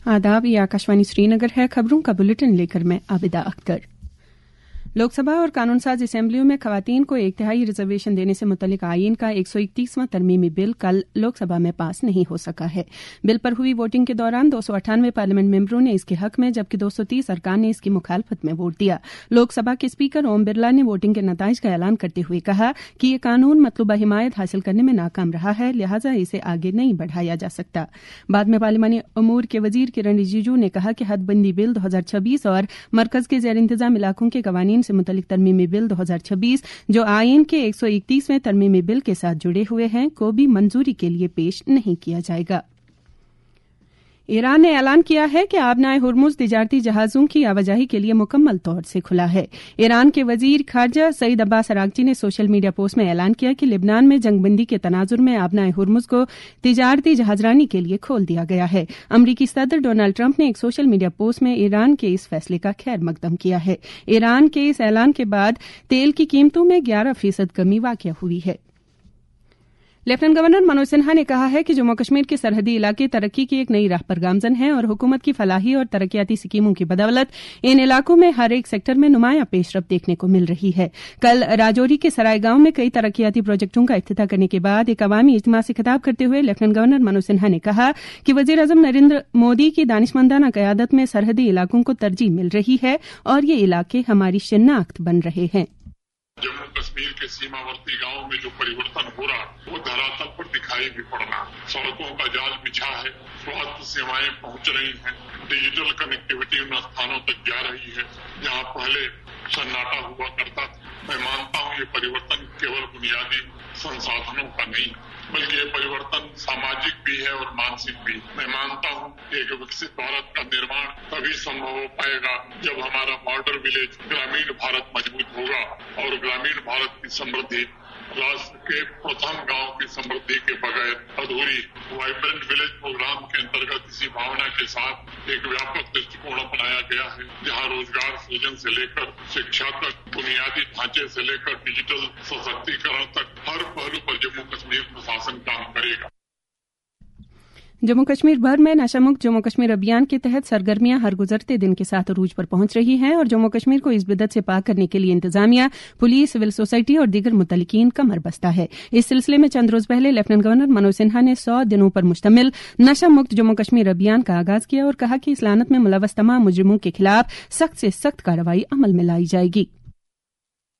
आदाब, ये आकाशवाणी श्रीनगर है। खबरों का बुलेटिन लेकर मैं आबिदा अख्तर। लोकसभा और कानून साज असेंबलियों में खवातीन को 1/3 रिजर्वेशन देने से मुतल्लिक आईन का 131वां तरमीमी बिल कल लोकसभा में पास नहीं हो सका है। बिल पर हुई वोटिंग के दौरान 298 पार्लियामेंट मेंबरों ने इसके हक में जबकि 230 अरकान ने इसकी मुखालफत में वोट दिया। लोकसभा के स्पीकर ओम बिरला ने वोटिंग के नताइज का ऐलान करते हुए कहा कि यह कानून मतलूबा हिमायत हासिल करने में नाकाम रहा है, लिहाजा इसे आगे नहीं बढ़ाया जा सकता। बाद में पार्लिमानी अमूर के वजीर किरण रिजिजू ने कहा कि हदबंदी बिल 2026 और मरकज के जेर इंतजाम इलाकों के कवानीन से मुतल्लिक तरमीमी बिल 2026 जो आईन के 131वें तरमीमी बिल के साथ जुड़े हुए हैं को भी मंजूरी के लिए पेश नहीं किया जाएगा। ईरान ने ऐलान किया है कि आबनाए हुर्मुज तिजारती जहाजों की आवाजाही के लिए मुकम्मल तौर से खुला है। ईरान के वजीर खारजा सईद अब्बास अरागची ने सोशल मीडिया पोस्ट में ऐलान किया कि लिबनान में जंगबंदी के तनाजुर में आबनाए हुर्मुज को तिजारती जहाजरानी के लिए खोल दिया गया है। अमरीकी सदर डोनाल्ड ट्रंप ने एक सोशल मीडिया पोस्ट में ईरान के इस फैसले का खैर मकदम किया है। ईरान के इस ऐलान के बाद तेल की कीमतों में 11% कमी वाक़या हुई है। लेफ्टिनेंट गवर्नर मनोज सिन्हा ने कहा है कि जम्मू कश्मीर के सरहदी इलाके तरक्की की एक नई राह पर गामजन हैं और हुकूमत की फलाही और तरक्याती स्कीमों की बदौलत इन इलाकों में हर एक सेक्टर में नुमाया पेशरफ्त देखने को मिल रही है। कल राजौरी के सराय गांव में कई तरक्याती प्रोजेक्टों का इफ्तिताह करने के बाद एक अवामी इज्तिमा से खिताब करते हुए लेफ्टिनेंट गवर्नर मनोज सिन्हा ने कहा कि वजीर आजम नरेंद्र मोदी की दानिशमंदाना कयादत में सरहदी इलाकों को तरजीह मिल रही है और ये इलाके हमारी शिनाख्त बन रहे हैं। जम्मू कश्मीर के सीमावर्ती गांवों में जो परिवर्तन हो रहा वो धरातल पर दिखाई भी पड़ना। सड़कों का जाल बिछा है, स्वास्थ्य सेवाएं पहुंच रही हैं, डिजिटल कनेक्टिविटी उन स्थानों तक जा रही है जहां पहले सन्नाटा हुआ करता था। मैं मानता हूं ये परिवर्तन केवल बुनियादी संसाधनों का नहीं बल्कि ये परिवर्तन सामाजिक भी है और मानसिक भी। मैं मानता हूं एक विकसित भारत का निर्माण तभी संभव हो पाएगा जब हमारा बॉर्डर विलेज ग्रामीण भारत मजबूत होगा और ग्रामीण भारत की समृद्धि राष्ट्र के प्रथम गांव की समृद्धि के बगैर अधूरी। वाइब्रेंट विलेज प्रोग्राम के अंतर्गत इसी भावना के साथ एक व्यापक दृष्टिकोण अपनाया गया है जहां रोजगार सृजन से लेकर शिक्षा तक, बुनियादी ढांचे से लेकर डिजिटल सशक्तिकरण तक हर पहलू पर जम्मू कश्मीर प्रशासन काम करेगा। जम्मू कश्मीर भर में नशामुक्त जम्मू कश्मीर अभियान के तहत सरगर्मियां हर गुजरते दिन के साथ अरूज पर पहुंच रही हैं और जम्मू कश्मीर को इस बिदत से पाक करने के लिए इंतजामिया, पुलिस, सिविल सोसाइटी और दीगर मुतल्लिकीन कमर बस्ता है। इस सिलसिले में चंद रोज पहले लेफ्टिनेंट गवर्नर मनोज सिन्हा ने 100 दिनों पर मुश्तमिल नशा मुक्त जम्मू कश्मीर अभियान का आगाज किया और कहा कि इस लानत में मुलव्वस तमाम मुजरिमों के खिलाफ सख्त से सख्त कार्रवाई अमल में लाई जाएगी।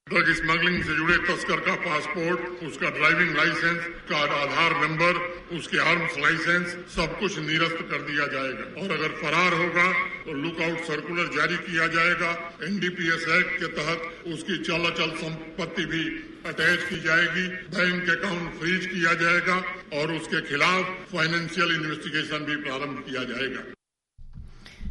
ड्रग स्मगलिंग से जुड़े तस्कर का पासपोर्ट, उसका ड्राइविंग लाइसेंस, का आधार नंबर, उसके आर्म्स लाइसेंस सब कुछ निरस्त कर दिया जाएगा और अगर फरार होगा तो लुकआउट सर्कुलर जारी किया जाएगा। एनडीपीएस एक्ट के तहत उसकी चल संपत्ति भी अटैच की जाएगी, बैंक अकाउंट फ्रीज किया जाएगा और उसके खिलाफ फाइनेंशियल इन्वेस्टिगेशन भी प्रारंभ किया जाएगा।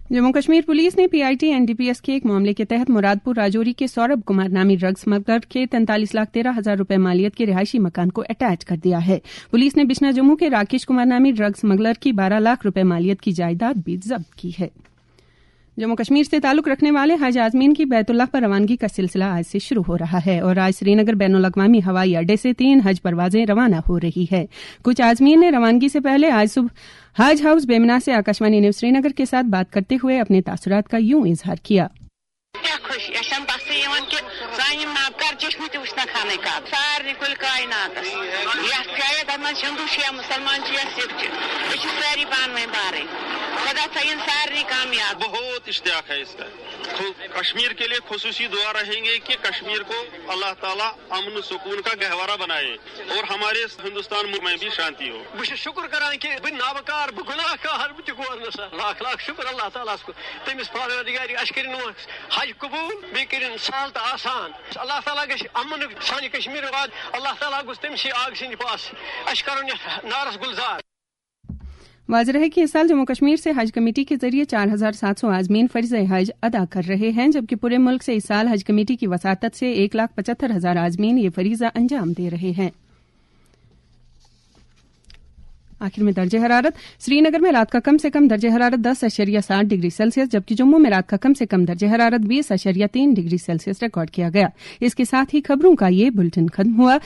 जम्मू कश्मीर पुलिस ने पीआईटी एनडीपीएस के एक मामले के तहत मुरादपुर राजौरी के सौरभ कुमार नामी ड्रग स्मगलर के 43,13,000 रुपए मालियत के रिहायशी मकान को अटैच कर दिया है। पुलिस ने बिश्ना जम्मू के राकेश कुमार नामी ड्रग स्मगलर की 12 लाख रुपए मालियत की जायदाद भी जब्त की है। जम्मू कश्मीर से ताल्लुक रखने वाले हज आजमीन की बैतुल्लाह पर रवानगी का सिलसिला आज से शुरू हो रहा है और आज श्रीनगर बैनुल अक़वामी हवाई अड्डे से 3 हज परवाजें रवाना हो रही है। कुछ आजमीन ने रवानगी से पहले आज सुबह हज हाउस बेमना से आकाशवाणी न्यूज श्रीनगर के साथ बात करते हुए अपने तासुरात का यूं इजहार किया। बहुत इश्तियाक है इसका। कश्मीर के लिए खुसूसी दुआ रहेंगे कि कश्मीर को अल्लाह ताला अमन सुकून का गहवारा बनाए और हमारे हिंदुस्तान में भी शांति हो। मुझे शुक्र कराएं कि नावकार गुनाहगार लाख लाख शुक्र अल्लाह ताला को तमिस परवरदिगार अशकर हज कबूल बेकरिन साल तो आसान अल्लाह ताला गश अमन सानी कश्मीर बाद अल्लाह ताला गुस तमसी आग सिंध पास अशकर नारस गुलजार। वाज़ेह है कि इस साल जम्मू कश्मीर से हज कमेटी के जरिए 4,700 आजमीन फर्ज़ हज अदा कर रहे हैं जबकि पूरे मुल्क से इस साल हज कमेटी की वसातत से 1,75,000 आजमीन ये फरीज़ा अंजाम दे रहे हैं। आखिर में दर्जे हरारत श्रीनगर में रात का कम से कम दर्जे हरारत 10.7 डिग्री सेल्सियस जबकि जम्मू में रात का कम से कम दर्जे हरारत 20.3 डिग्री सेल्सियस रिकॉर्ड किया गया। इसके साथ ही खबरों का ये बुलेटिन खत्म हुआ।